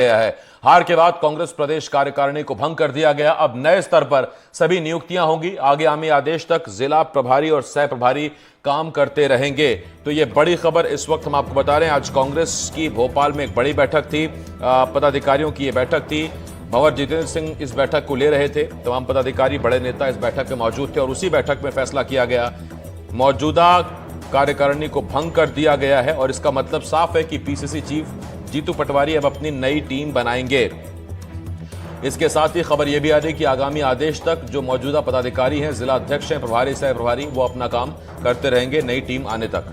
गया है। हार के बाद कांग्रेस प्रदेश कार्यकारिणी को भंग कर दिया गया। अब नए स्तर पर सभी नियुक्तियां होंगी। आगामी आदेश तक जिला प्रभारी और सह प्रभारी काम करते रहेंगे। तो यह बड़ी खबर इस वक्त हम आपको बता रहे हैं। आज कांग्रेस की भोपाल में एक बड़ी बैठक थी, पदाधिकारियों की यह बैठक थी। भंवर जितेंद्र सिंह इस बैठक को ले रहे थे। तमाम पदाधिकारी, बड़े नेता इस बैठक में मौजूद थे और उसी बैठक में फैसला किया गया, मौजूदा कार्यकारिणी को भंग कर दिया गया है। और इसका मतलब साफ है कि पीसीसी चीफ जीतू पटवारी अब अपनी नई टीम बनाएंगे। इसके साथ ही खबर यह भी आ रही कि आगामी आदेश तक जो मौजूदा पदाधिकारी हैं, जिला अध्यक्ष हैं, प्रभारी, सह प्रभारी, वो अपना काम करते रहेंगे नई टीम आने तक।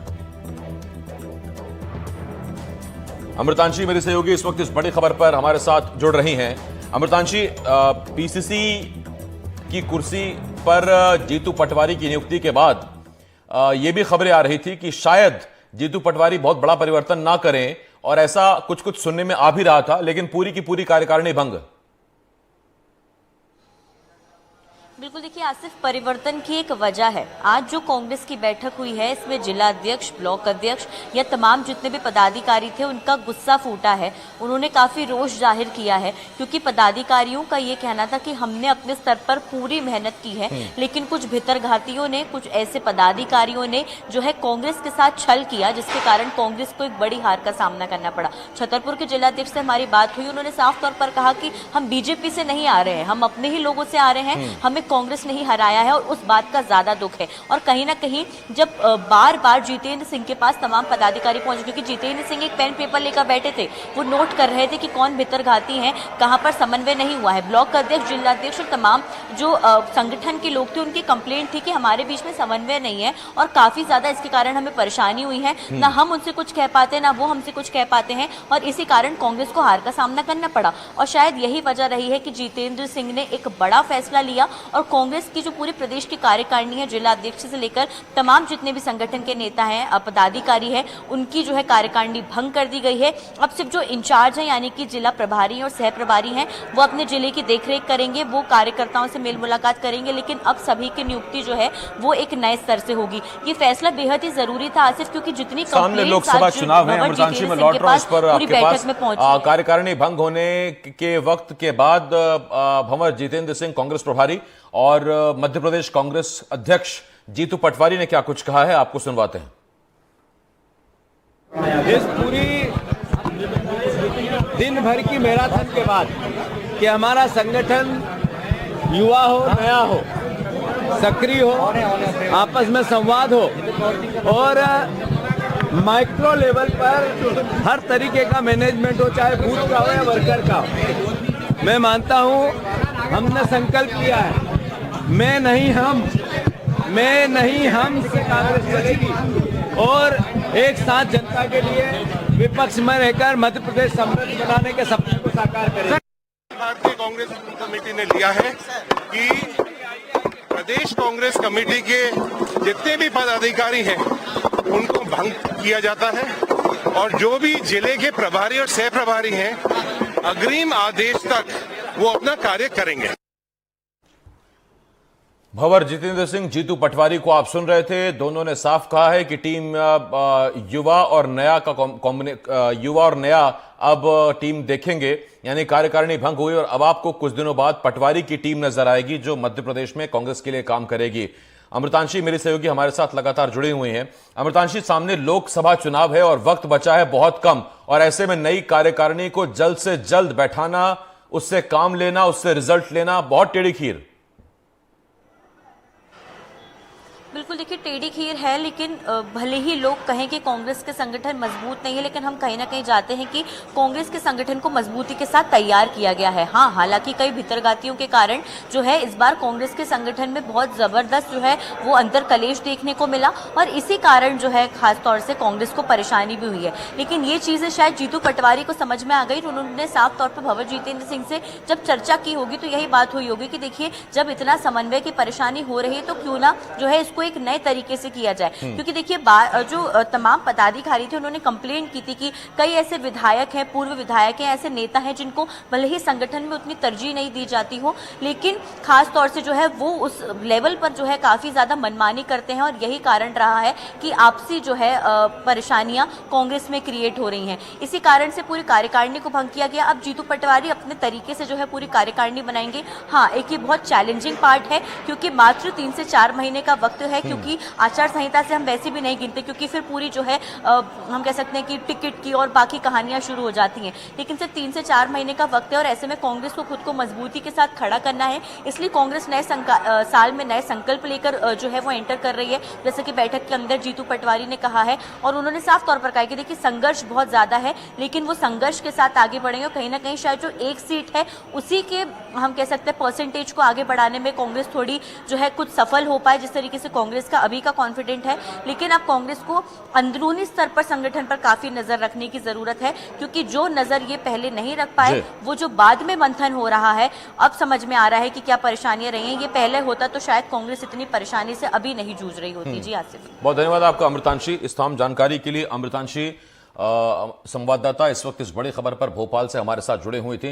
अमृतांशी मेरी सहयोगी इस वक्त इस बड़ी खबर पर हमारे साथ जुड़ रही हैं। अमृतांशी, पीसीसी की कुर्सी पर जीतू पटवारी की नियुक्ति के बाद यह भी खबरें आ रही थी कि शायद जीतू पटवारी बहुत बड़ा परिवर्तन ना करें, और ऐसा कुछ कुछ सुनने में आ भी रहा था, लेकिन पूरी की पूरी कार्यकारिणी भंग। बिल्कुल, देखिए आसिफ, परिवर्तन की एक वजह है। आज जो कांग्रेस की बैठक हुई है, इसमें जिला अध्यक्ष, ब्लॉक अध्यक्ष या तमाम जितने भी पदाधिकारी थे, उनका गुस्सा फूटा है। उन्होंने काफी रोष जाहिर किया है, क्योंकि पदाधिकारियों का ये कहना था कि हमने अपने स्तर पर पूरी मेहनत की है, लेकिन कुछ भितरघातियों ने, कुछ ऐसे पदाधिकारियों ने जो है कांग्रेस के साथ छल किया, जिसके कारण कांग्रेस को एक बड़ी हार का सामना करना पड़ा। छतरपुर के जिला अध्यक्ष से हमारी बात हुई, उन्होंने साफ तौर पर कहा कि हम बीजेपी से नहीं आ रहे हैं, हम अपने ही लोगों से आ रहे हैं, हमें कांग्रेस नहीं हराया है और उस बात का ज्यादा दुख है। और कहीं ना कहीं जब बार बार जितेंद्र सिंह के पास तमाम पदाधिकारी पहुंचे, क्योंकि जितेंद्र सिंह एक पेन पेपर लेकर बैठे थे, वो नोट कर रहे थे कि कौन भितरघाती हैं, कहां पर समन्वय नहीं हुआ है। ब्लॉक अध्यक्ष, जिला अध्यक्ष और तमाम जो संगठन के लोग थे, उनकी कंप्लेंट थी कि हमारे बीच में समन्वय नहीं है और काफी ज्यादा इसके कारण हमें परेशानी हुई है, ना हम उनसे कुछ कह पाते, ना वो हमसे कुछ कह पाते हैं, और इसी कारण कांग्रेस को हार का सामना करना पड़ा। और शायद यही वजह रही है कि जितेंद्र सिंह ने एक बड़ा फैसला लिया और कांग्रेस की जो पूरे प्रदेश की कार्यकारिणी है, जिला अध्यक्ष से लेकर तमाम जितने भी संगठन के नेता हैं, पदाधिकारी हैं, उनकी जो है कार्यकारिणी भंग कर दी गई है। अब सिर्फ जो इंचार्ज हैं, यानी कि जिला प्रभारी और सह प्रभारी हैं, वो अपने जिले की देखरेख करेंगे, वो कार्यकर्ताओं से मेल मुलाकात करेंगे, लेकिन अब सभी की नियुक्ति जो है वो एक नए स्तर से होगी। ये फैसला बेहद ही जरूरी था आसिफ, क्योंकि जितनी सामने लोकसभा चुनाव है, अमृतांशी में लौट रहा हूं, इस पर आपके पास कार्यकारिणी भंग होने के वक्त के बाद भंवर जितेंद्र सिंह कांग्रेस प्रभारी और मध्य प्रदेश कांग्रेस अध्यक्ष जीतू पटवारी ने क्या कुछ कहा है, आपको सुनवाते हैं। इस पूरी दिन भर की मैराथन के बाद कि हमारा संगठन युवा हो, नया हो, सक्रिय हो, आपस में संवाद हो और माइक्रो लेवल पर हर तरीके का मैनेजमेंट हो, चाहे बूथ का हो या वर्कर का हो। मैं मानता हूं हमने संकल्प लिया है, मैं नहीं हम से कांग्रेस चलेगी और एक साथ जनता के लिए विपक्ष में रहकर मध्य प्रदेश समृद्ध बनाने के सपने को साकार करेगी। भारतीय कांग्रेस कमेटी ने लिया है कि प्रदेश कांग्रेस कमेटी के जितने भी पदाधिकारी हैं उनको भंग किया जाता है और जो भी जिले के प्रभारी और सह प्रभारी हैं, अग्रिम आदेश तक वो अपना कार्य करेंगे। भंवर जितेंद्र सिंह, जीतू पटवारी को आप सुन रहे थे। दोनों ने साफ कहा है कि टीम युवा और नया अब टीम देखेंगे, यानी कार्यकारिणी भंग हुई और अब आपको कुछ दिनों बाद पटवारी की टीम नजर आएगी जो मध्य प्रदेश में कांग्रेस के लिए काम करेगी। अमृतांशी मेरी सहयोगी हमारे साथ लगातार जुड़ी हुई हैं। अमृतांशी, सामने लोकसभा चुनाव है और वक्त बचा है बहुत कम, और ऐसे में नई कार्यकारिणी को जल्द से जल्द बैठाना, उससे काम लेना, उससे रिजल्ट लेना बहुत टेढ़ी खीर। बिल्कुल, देखिए टेढ़ी खीर है, लेकिन भले ही लोग कहें कि कांग्रेस के संगठन मजबूत नहीं है, लेकिन हम कहीं ना कहीं जाते हैं कि कांग्रेस के संगठन को मजबूती के साथ तैयार किया गया है। हाँ, हालांकि कई भितरघातियों के कारण जो है इस बार कांग्रेस के संगठन में बहुत जबरदस्त जो है वो अंतर कलेश देखने को मिला, और इसी कारण जो है खासतौर से कांग्रेस को परेशानी भी हुई है। लेकिन ये चीजें शायद जीतू पटवारी को समझ में आ गई, तो उन्होंने साफ तौर पर भंवर जितेंद्र सिंह से जब चर्चा की होगी तो यही बात हुई होगी कि देखिए, जब इतना समन्वय की परेशानी हो रही है तो क्यों ना जो है इसको एक एक नए तरीके से किया जाए। क्योंकि देखिए जो तमाम पदाधिकारी थे उन्होंने कंप्लेंट की थी कि कई ऐसे विधायक हैं, पूर्व विधायक हैं, ऐसे नेता हैं जिनको भले ही संगठन में उतनी तरजीह नहीं दी जाती हो, लेकिन खास तौर से जो है वो उस लेवल पर जो है काफी ज्यादा मनमानी करते हैं और यही कारण रहा है कि आपसी जो है परेशानियां कांग्रेस में क्रिएट हो रही हैं। इसी कारण से पूरी कार्यकारिणी को भंग किया गया। अब जीतू पटवारी अपने तरीके से जो है पूरी कार्यकारिणी बनाएंगे। हाँ, एक ये बहुत चैलेंजिंग पार्ट है क्योंकि मात्र 3 से 4 महीने का वक्त है, क्योंकि आचार संहिता से हम वैसे भी नहीं गिनते, क्योंकि फिर पूरी जो है हम कह सकते हैं कि टिकट की और बाकी कहानियां शुरू हो जाती हैं। लेकिन सिर्फ 3 से 4 महीने का वक्त है और ऐसे में कांग्रेस को खुद को मजबूती के साथ खड़ा करना है। इसलिए कांग्रेस नए साल में नए संकल्प लेकर जो है वो एंटर कर रही है, जैसे कि बैठक के अंदर जीतू पटवारी ने कहा है। और उन्होंने साफ तौर पर कहा कि देखिए संघर्ष बहुत ज्यादा है, लेकिन वो संघर्ष के साथ आगे बढ़ेंगे और कहीं ना कहीं शायद जो एक सीट है उसी के हम कह सकते हैं परसेंटेज को आगे बढ़ाने में कांग्रेस थोड़ी जो है कुछ सफल हो पाए, जिस तरीके से कांग्रेस का अभी का कॉन्फिडेंट है। लेकिन अब कांग्रेस को अंदरूनी स्तर पर संगठन पर काफी नजर रखने की जरूरत है, क्योंकि जो नजर ये पहले नहीं रख पाए, वो जो बाद में मंथन हो रहा है, अब समझ में आ रहा है कि क्या परेशानियां रही हैं। ये पहले होता तो शायद कांग्रेस इतनी परेशानी से अभी नहीं जूझ रही होती। जी आसिफ, बहुत धन्यवाद आपका अमृतांशी इस तमाम जानकारी के लिए। अमृतांशी संवाददाता इस वक्त इस बड़ी खबर पर भोपाल से हमारे साथ जुड़े हुए थे।